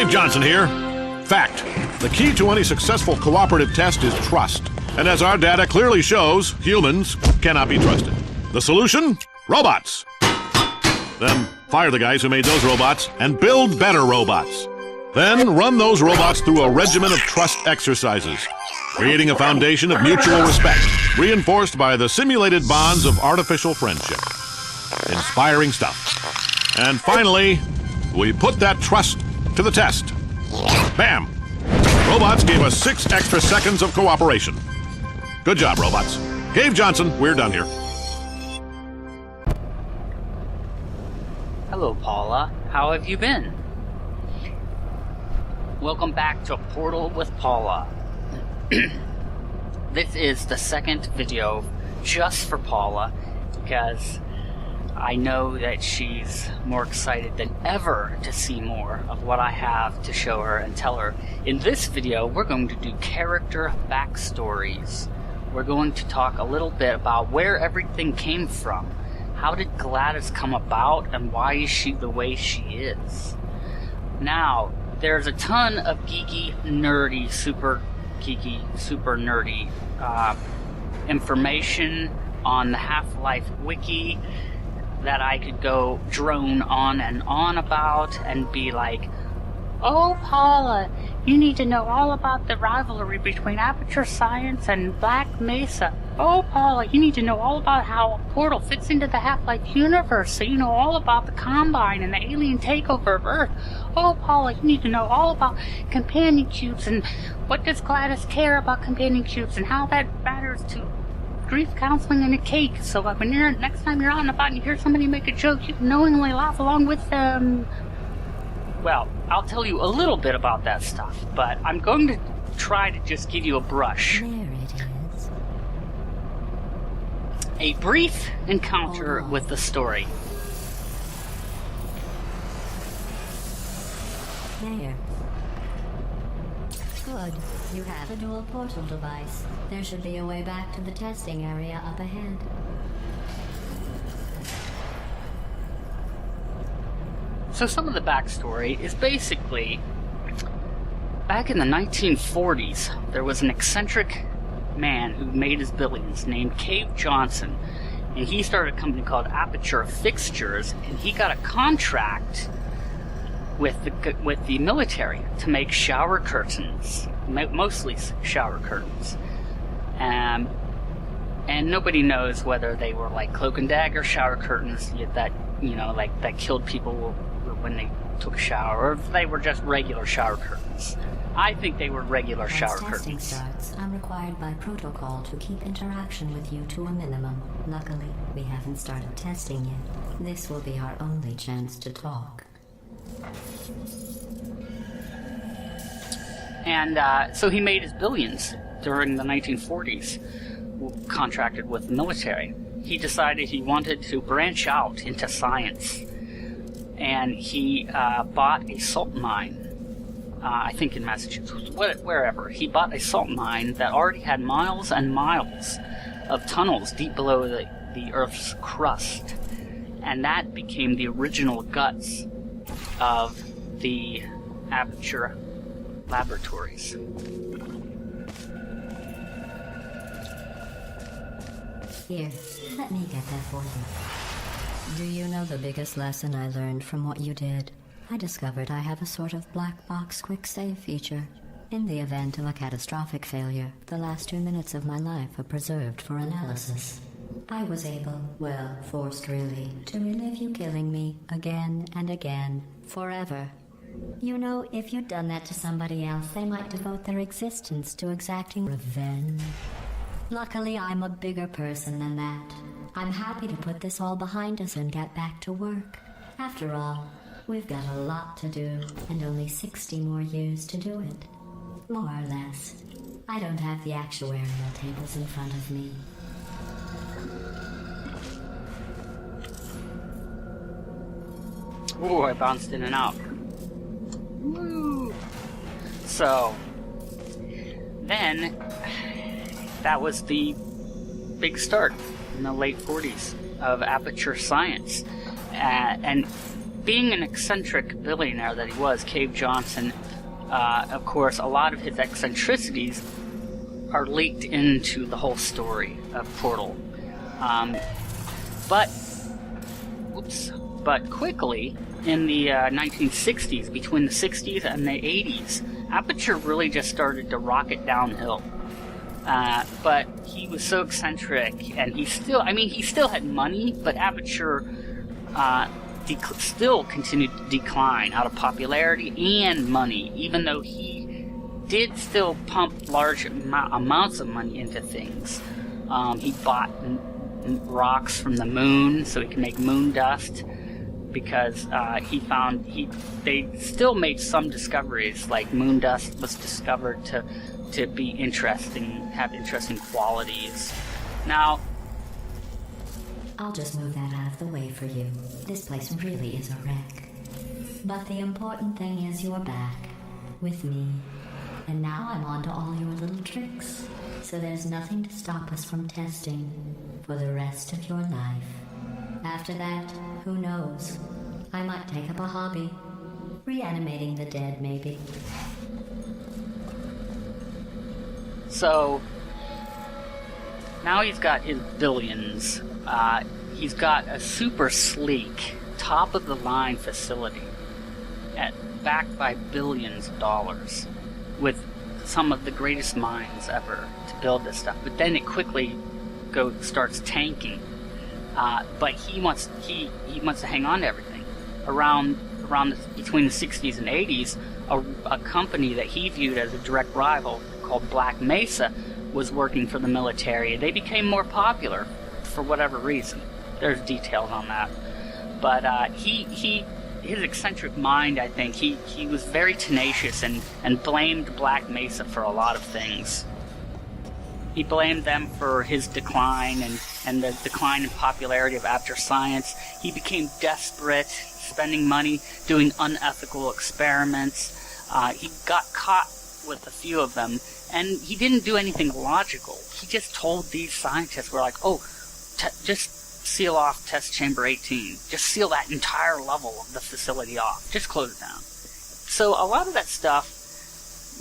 Dave Johnson here. Fact. The key to any successful cooperative test is trust. And as our data clearly shows, humans cannot be trusted. The solution? Robots. Then fire the guys who made those robots and build better robots. Then run those robots through a regimen of trust exercises, creating a foundation of mutual respect, reinforced by the simulated bonds of artificial friendship. Inspiring stuff. And finally, we put that trust to the test. Bam! Robots gave us 6 extra seconds of cooperation. Good job, robots. Dave Johnson, we're done here. Hello, Paula. How have you been? Welcome back to Portal with Paula. This is the second video just for Paula because I know that she's more excited than ever to see more of what I have to show her and tell her. In this video, we're going to do character backstories. We're going to talk a little bit about where everything came from. How did GLaDOS come about, and why is she the way she is? Now, there's a ton of geeky, nerdy, super nerdy information on the Half-Life Wiki that I could go drone on and on about and be like, oh, Paula, you need to know all about the rivalry between Aperture Science and Black Mesa. Oh, Paula, you need to know all about how Portal fits into the Half-Life universe, so you know all about the Combine and the alien takeover of Earth. Oh, Paula, you need to know all about companion cubes and what does GLaDOS care about companion cubes and how that matters to grief counseling and a cake, so like when next time you're out and about and you hear somebody make a joke, you can knowingly laugh along with them. Well, I'll tell you a little bit about that stuff, but I'm going to try to just give you a brush. There it is. A brief encounter with the story. There. Good. You have a dual portal device. There should be a way back to the testing area up ahead. So some of the backstory is basically, back in the 1940s, there was an eccentric man who made his billions named Cave Johnson, and he started a company called Aperture Fixtures, and he got a contract with the military to make shower curtains, mostly shower curtains, and nobody knows whether they were like cloak and dagger shower curtains that that killed people when they took a shower, or if they were just regular shower curtains. I think they were regular shower testing curtains. starts, I'm required by protocol to keep interaction with you to a minimum. Luckily, we haven't started testing yet. This will be our only chance to talk. And so he made his billions during the 1940s, contracted with the military. He decided he wanted to branch out into science, and he bought a salt mine, I think in Massachusetts, wherever. He bought a salt mine that already had miles and miles of tunnels deep below the Earth's crust, and that became the original guts of the Aperture laboratories. Here, let me get that for you. Do you know the biggest lesson I learned from what you did? I discovered I have a sort of black box quick save feature. In the event of a catastrophic failure, the last 2 minutes of my life are preserved for analysis. I was able, well, forced really, to relive you killing me again and again, forever. You know, if you'd done that to somebody else, they might devote their existence to exacting revenge. Luckily, I'm a bigger person than that. I'm happy to put this all behind us and get back to work. After all, we've got a lot to do, and only 60 more years to do it. More or less. I don't have the actuarial tables in front of me. Ooh, I bounced in and out. Woo! So, then, that was the big start in the late 40s of Aperture Science. And being an eccentric billionaire that he was, Cave Johnson, of course, a lot of his eccentricities are leaked into the whole story of Portal. But quickly, in the 1960s, between the 60s and the 80s, Aperture really just started to rocket downhill. But he was so eccentric, and he still had money, but Aperture still continued to decline out of popularity and money, even though he did still pump large amounts of money into things. He bought rocks from the moon so he could make moon dust, because they still made some discoveries, like moon dust was discovered to be have interesting qualities. Now, I'll just move that out of the way for you. This place really is a wreck. But the important thing is you're back with me. And now I'm on to all your little tricks. So there's nothing to stop us from testing for the rest of your life. After that, who knows? I might take up a hobby. Reanimating the dead, maybe. So, now he's got his billions. He's got a super sleek, top-of-the-line facility backed by billions of dollars, with some of the greatest minds ever to build this stuff. But then it quickly starts tanking. But he wants to hang on to everything. Between the 60s and 80s, a company that he viewed as a direct rival called Black Mesa was working for the military. They became more popular for whatever reason. There's details on that. But his eccentric mind, I think, he was very tenacious and blamed Black Mesa for a lot of things. He blamed them for his decline and the decline in popularity of Aperture Science. He became desperate, spending money, doing unethical experiments. He got caught with a few of them, and he didn't do anything logical. He just told these scientists, we're like, just seal off test chamber 18. Just seal that entire level of the facility off. Just close it down. So a lot of that stuff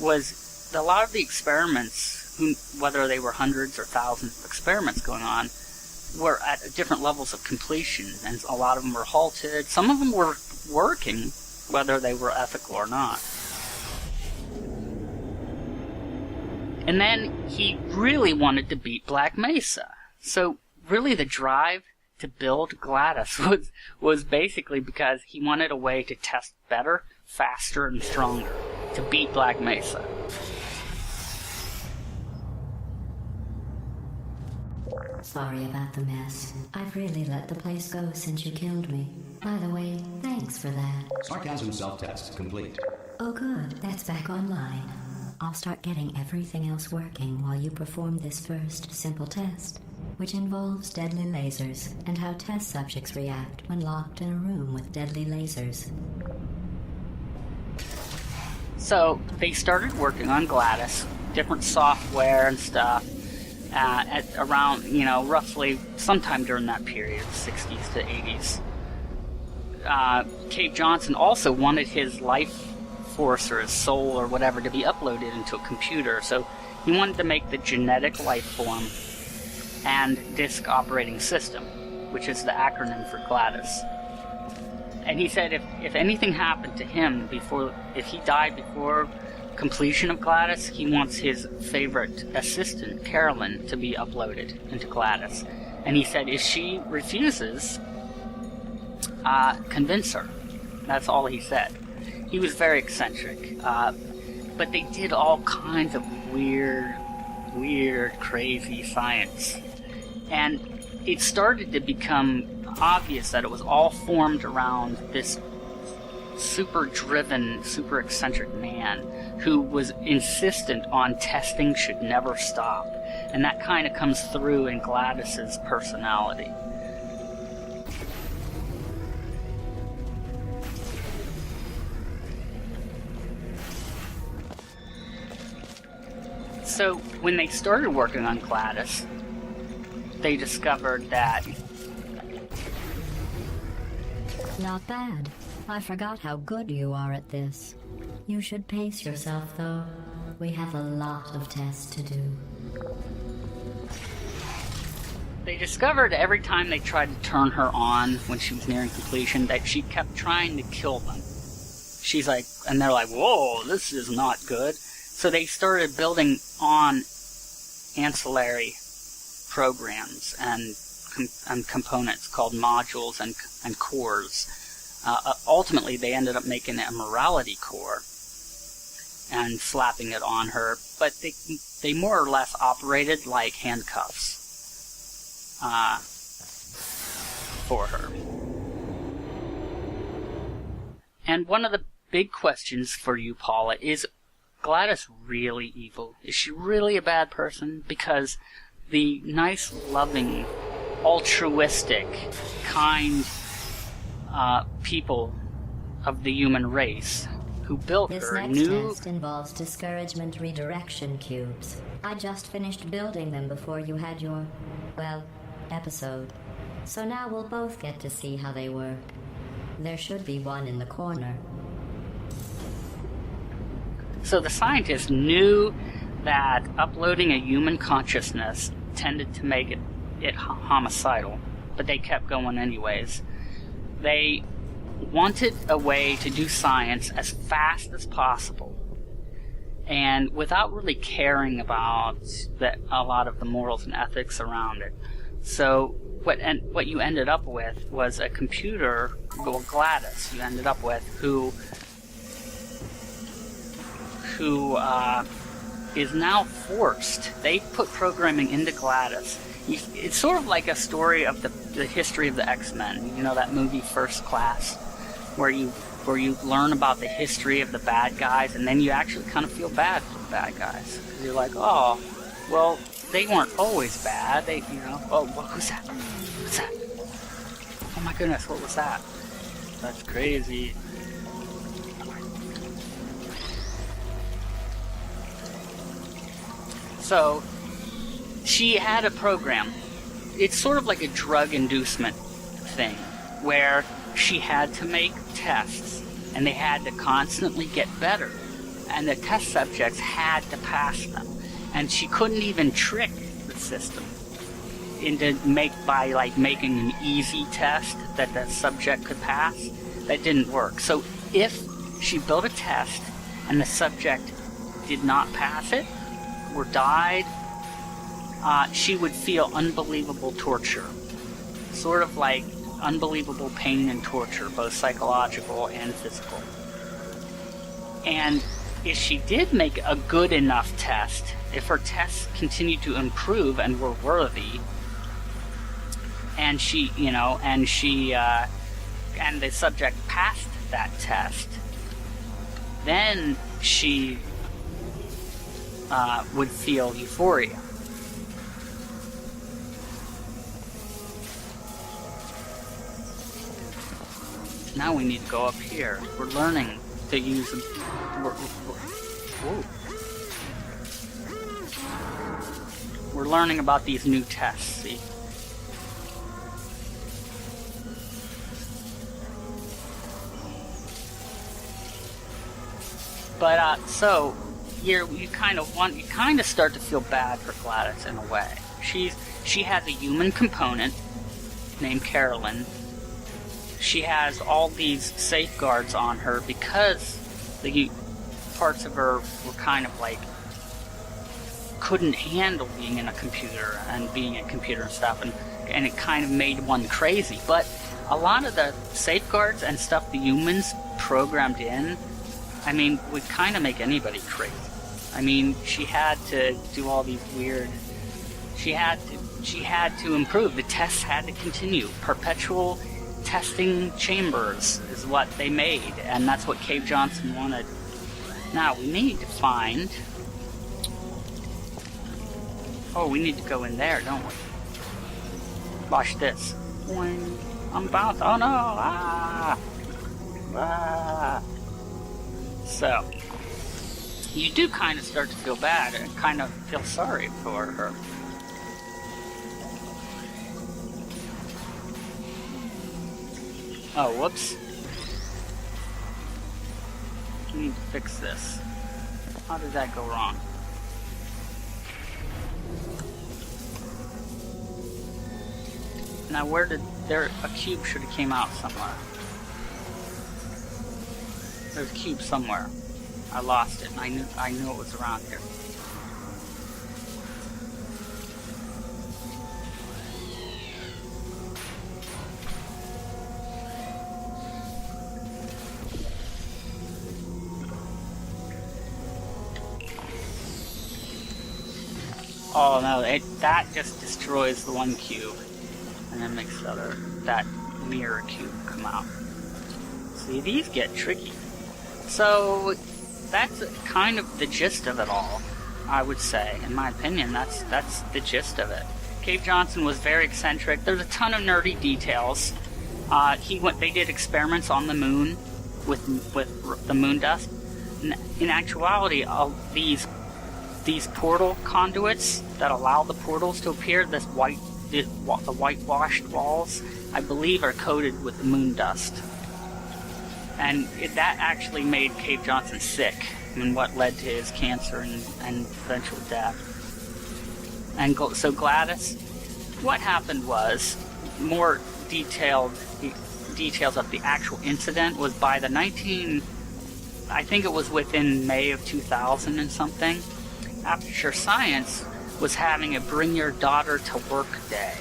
was, a lot of the experiments, whether they were hundreds or thousands of experiments going on, were at different levels of completion, and a lot of them were halted. Some of them were working, whether they were ethical or not. And then he really wanted to beat Black Mesa. So really the drive to build GLaDOS was basically because he wanted a way to test better, faster, and stronger to beat Black Mesa. Sorry about the mess. I've really let the place go since you killed me. By the way, thanks for that. Sarcasm self-test complete. Oh good, that's back online. I'll start getting everything else working while you perform this first simple test, which involves deadly lasers and how test subjects react when locked in a room with deadly lasers. So they started working on GLaDOS, different software and stuff, at around, roughly sometime during that period, 60s to 80s. Cave Johnson also wanted his life force or his soul or whatever to be uploaded into a computer, so he wanted to make the genetic life form and disk operating system, which is the acronym for GLaDOS. And he said if anything happened to him if he died before completion of GLaDOS, he wants his favorite assistant, Carolyn, to be uploaded into GLaDOS. And he said if she refuses, convince her. That's all he said. He was very eccentric. But they did all kinds of weird, crazy science. And it started to become obvious that it was all formed around this super driven, super eccentric man who was insistent on testing should never stop. And that kind of comes through in GLaDOS's personality. So when they started working on GLaDOS, they discovered that... Not bad. I forgot how good you are at this. You should pace yourself, though. We have a lot of tests to do. They discovered every time they tried to turn her on when she was nearing completion that she kept trying to kill them. She's like, and they're like, whoa, this is not good. So they started building on ancillary programs and components called modules and cores. Ultimately, they ended up making a morality core and slapping it on her, but they more or less operated like handcuffs for her. And one of the big questions for you, Paula, is GLaDOS really evil? Is she really a bad person? Because the nice, loving, altruistic, kind people of the human race who built this her next test involves discouragement redirection cubes. I just finished building them before you had your, well, episode. So now we'll both get to see how they work. There should be one in the corner. So the scientists knew that uploading a human consciousness tended to make it homicidal, but they kept going anyways. They wanted a way to do science as fast as possible, and without really caring about a lot of the morals and ethics around it. So what you ended up with was a computer, well, GLaDOS, you ended up with, who is now forced. They put programming into GLaDOS. It's sort of like a story of the history of the X-Men. You know that movie First Class, where you learn about the history of the bad guys, and then you actually kind of feel bad for the bad guys. Because you're like, oh, well, they weren't always bad. They, oh, who's that? What's that? Oh my goodness, what was that? That's crazy. So, she had a program. It's sort of like a drug inducement thing, where she had to make tests, and they had to constantly get better, and the test subjects had to pass them, and she couldn't even trick the system by making an easy test that the subject could pass. That didn't work. So if she built a test and the subject did not pass it or died, she would feel unbelievable torture, sort of like unbelievable pain and torture, both psychological and physical. And if she did make a good enough test, if her tests continued to improve and were worthy, and and the subject passed that test, then she would feel euphoria. Now we need to go up here. We're learning to use them. We're learning about these new tests, see? But, so, you kind of start to feel bad for GLaDOS in a way. She has a human component named Carolyn. She has all these safeguards on her because the parts of her were kind of like couldn't handle being in a computer and being a computer and stuff, and it kind of made one crazy. But a lot of the safeguards and stuff the humans programmed in, I mean, would kind of make anybody crazy. I mean, she had to do all these weird. She had to improve. The tests had to continue. Perpetual testing chambers is what they made, and that's what Cave Johnson wanted. Now we need to find. Oh, we need to go in there, don't we? Watch this. I'm about to. Oh no! Ah! So, you do kind of start to feel bad and kind of feel sorry for her. Oh, whoops. We need to fix this. How did that go wrong? Now where did a cube should have came out somewhere. There's a cube somewhere. I lost it. I knew it was around here. Oh no, that just destroys the one cube. And then makes that mirror cube come out. See, these get tricky. So, that's kind of the gist of it all, I would say. In my opinion, that's the gist of it. Cave Johnson was very eccentric. There's a ton of nerdy details. They did experiments on the moon with the moon dust. In actuality, these portal conduits that allow the portals to appear, the whitewashed walls, I believe are coated with moon dust. And that actually made Cave Johnson sick, and what led to his cancer and eventual death. And so GLaDOS, what happened was, more details of the actual incident was by the I think it was within May of 2000 and something, Aperture Science was having a Bring Your Daughter to Work day.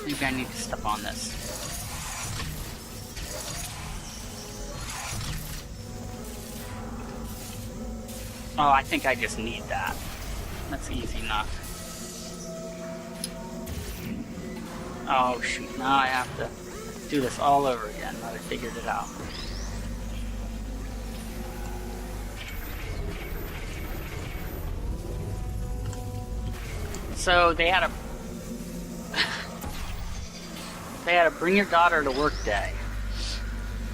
Maybe I need to step on this. Oh, I think I just need that. That's easy enough. Oh shoot, now I have to do this all over again now I figured it out. So they had a Bring Your Daughter to Work day.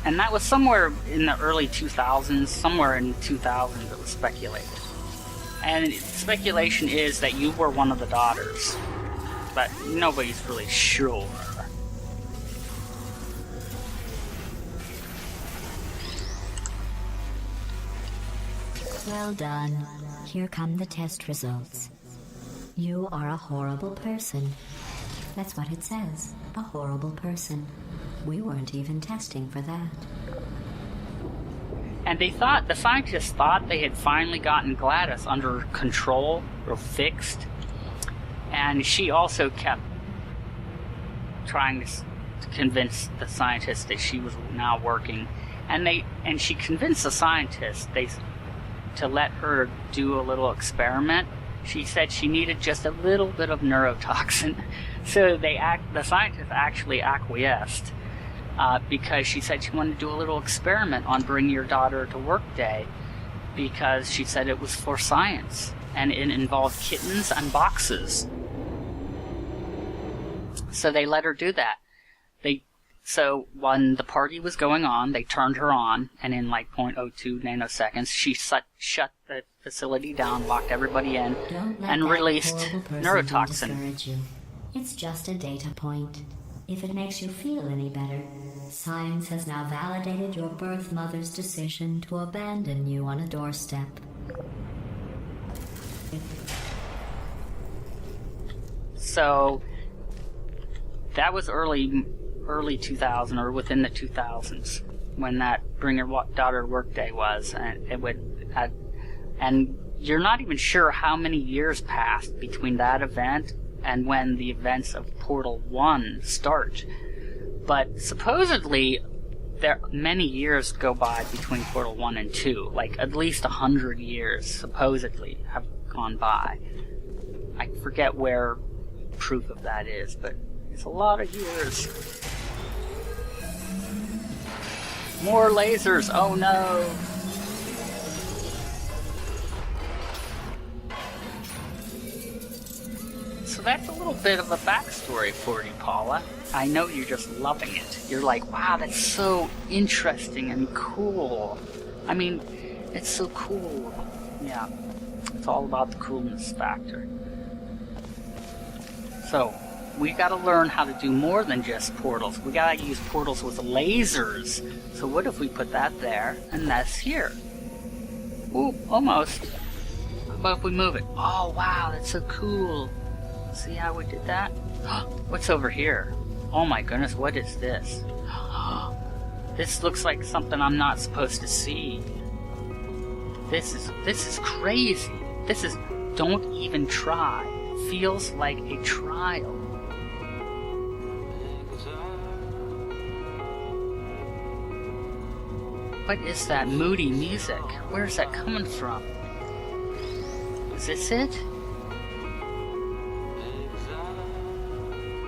And that was somewhere in the early 2000s, somewhere in 2000 it was speculated. And speculation is that you were one of the daughters, but nobody's really sure. Well done. Here come the test results. You are a horrible person. That's what it says. A horrible person. We weren't even testing for that. And the scientists thought they had finally gotten GLaDOS under control or fixed. And she also kept trying to convince the scientists that she was now working. And she convinced the scientists to let her do a little experiment. She said she needed just a little bit of neurotoxin. So the scientists actually acquiesced. Because she said she wanted to do a little experiment on Bring Your Daughter to Work Day, because she said it was for science, and it involved kittens and boxes. So they let her do that. So when the party was going on, they turned her on, and in like 0.02 nanoseconds, she shut the facility down, locked everybody in, and released neurotoxin. It's just a data point. If it makes you feel any better, science has now validated your birth mother's decision to abandon you on a doorstep. So that was early 2000, or within the 2000s, when that Bring Your Daughter to Work Day was, and you're not even sure how many years passed between that event and when the events of Portal 1 start. But supposedly, many years go by between Portal 1 and 2. Like, at least 100 years, supposedly, have gone by. I forget where proof of that is, but it's a lot of years. More lasers! Oh no! So that's a little bit of a backstory for you, Paula. I know you're just loving it. You're like, wow, that's so interesting and cool. I mean, it's so cool. Yeah, it's all about the coolness factor. So, we gotta learn how to do more than just portals. We gotta use portals with lasers. So what if we put that there, and that's here? Ooh, almost. How about if we move it? Oh, wow, that's so cool. See how we did that? What's over here? Oh my goodness, what is this? This looks like something I'm not supposed to see. This is crazy. This is, don't even try. Feels like a trial. What is that moody music? Where's that coming from? Is this it?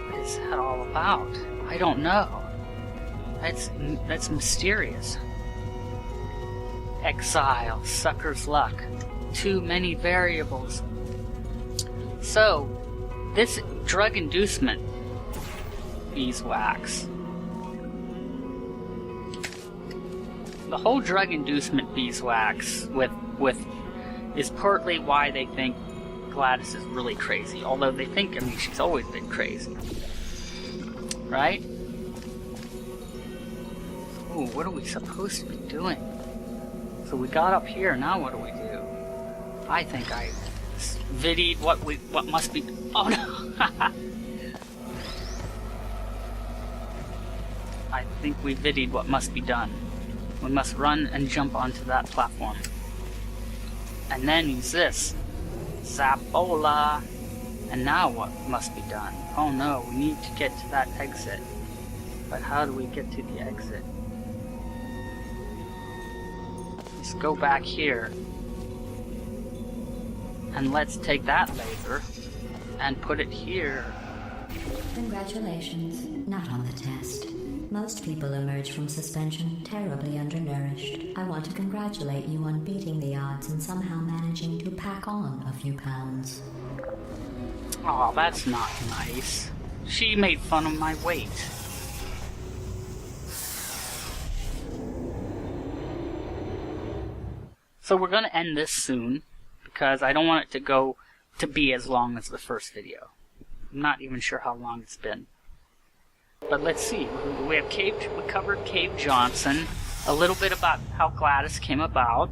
What is that all about? I don't know. That's mysterious. Exile, sucker's luck. Too many variables. So, this drug inducement beeswax. The whole drug inducement beeswax is partly why they think GLaDOS is really crazy. Although they think, I mean, she's always been crazy. Right? Ooh, what are we supposed to be doing? So we got up here, now what do we do? I think I viddied what must be... Oh no! I think we viddied what must be done. We must run and jump onto that platform. And then use this. Zapola! And now what must be done? Oh no, we need to get to that exit. But how do we get to the exit? Let's go back here. And let's take that laser and put it here. Congratulations. Not on the test. Most people emerge from suspension terribly undernourished. I want to congratulate you on beating the odds and somehow managing to pack on a few pounds. Oh, that's not nice. She made fun of my weight. So we're going to end this soon, because I don't want it to be as long as the first video. I'm not even sure how long it's been. But let's see. We covered Cave Johnson, a little bit about how GLaDOS came about.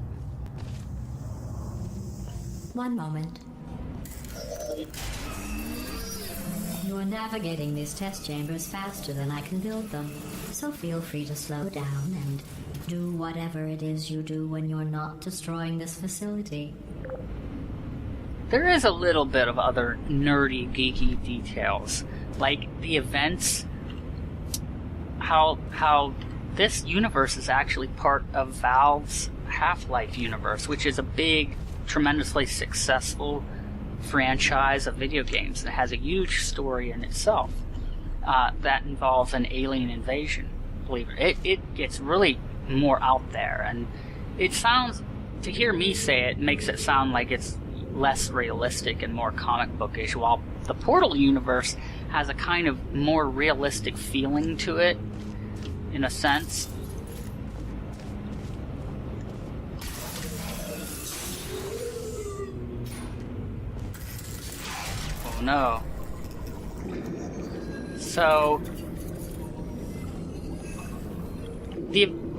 One moment. You are navigating these test chambers faster than I can build them, so feel free to slow down and do whatever it is you do when you're not destroying this facility. There is a little bit of other nerdy, geeky details, like the events, how this universe is actually part of Valve's Half-Life universe, which is a big, tremendously successful franchise of video games that has a huge story in itself that involves an alien invasion. Believe it. It gets really more out there, and it sounds, to hear me say it, makes it sound like it's less realistic and more comic bookish, while the Portal universe has a kind of more realistic feeling to it, in a sense. Oh no. So,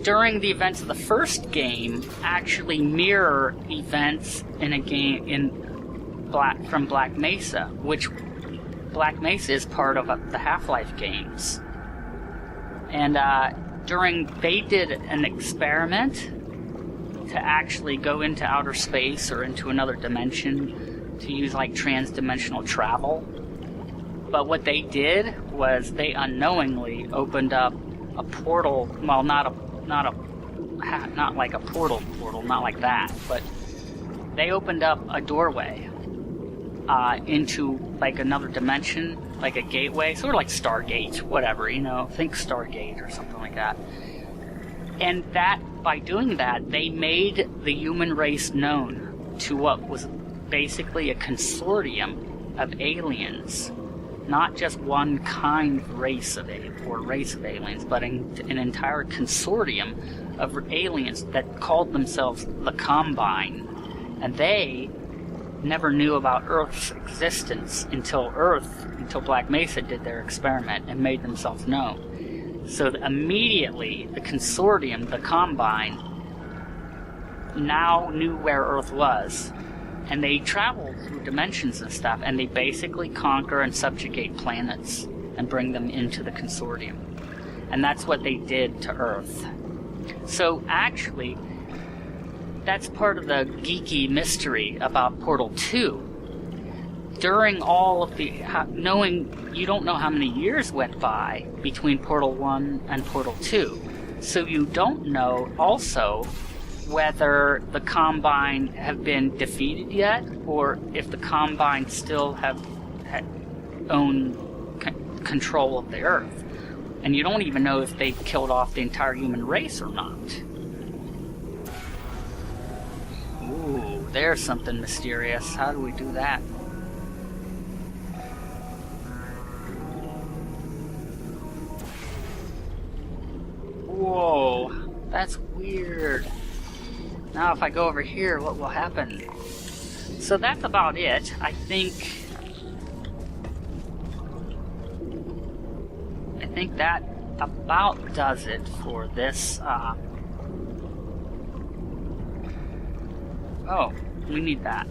during the events of the first game actually mirror events in a game from Black Mesa, which Black Mesa is part of the Half-Life games. And they did an experiment to actually go into outer space or into another dimension to use like trans-dimensional travel. But what they did was they unknowingly opened up a portal. Well, not like a portal, not like that, but they opened up a doorway into like another dimension, like a gateway, sort of like Stargate, whatever, think Stargate or something like that. And by doing that, they made the human race known to what was basically a consortium of aliens. Not just one kind of race of aliens, but an entire consortium of aliens that called themselves the Combine. And they never knew about Earth's existence until Black Mesa did their experiment and made themselves known. So immediately, the consortium, the Combine, now knew where Earth was. And they travel through dimensions and stuff, and they basically conquer and subjugate planets and bring them into the consortium. And that's what they did to Earth. So actually, that's part of the geeky mystery about Portal 2. During all of the... knowing you don't know how many years went by between Portal 1 and Portal 2. So you don't know also whether the Combine have been defeated yet, or if the Combine still own control of the Earth. And you don't even know if they killed off the entire human race or not. Ooh, there's something mysterious. How do we do that? Whoa, that's weird. Now if I go over here, what will happen? So that's about it. I think that about does it for this. Oh, we need that.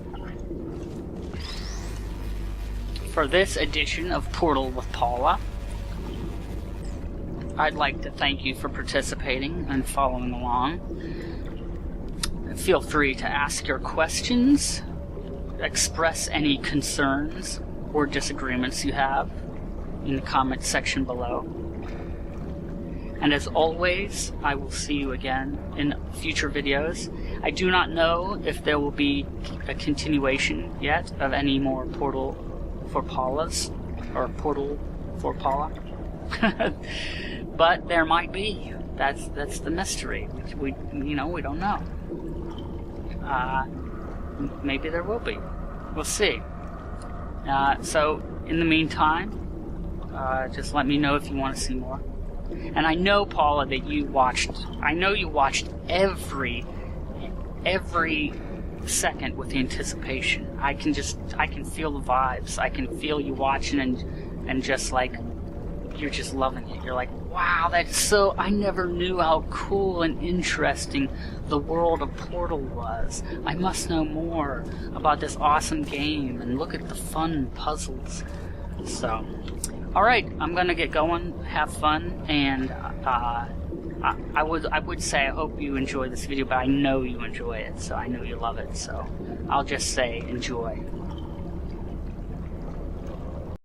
For this edition of Portal with Paula, I'd like to thank you for participating and following along. Feel free to ask your questions, express any concerns or disagreements you have in the comment section below. And as always, I will see you again in future videos. I do not know if there will be a continuation yet of any more Portal for Paulas, or Portal for Paula. But there might be. That's the mystery. We don't know. Maybe there will be. We'll see. So in the meantime, just let me know if you want to see more. And I know, Paula, that you watched every second with anticipation. I can feel the vibes. I can feel you watching and just like, you're just loving it. You're like, wow, that's so... I never knew how cool and interesting the world of Portal was. I must know more about this awesome game, and look at the fun puzzles. So, alright, I'm gonna get going, have fun, and I would say I hope you enjoy this video, but I know you enjoy it, so I know you love it, so I'll just say enjoy.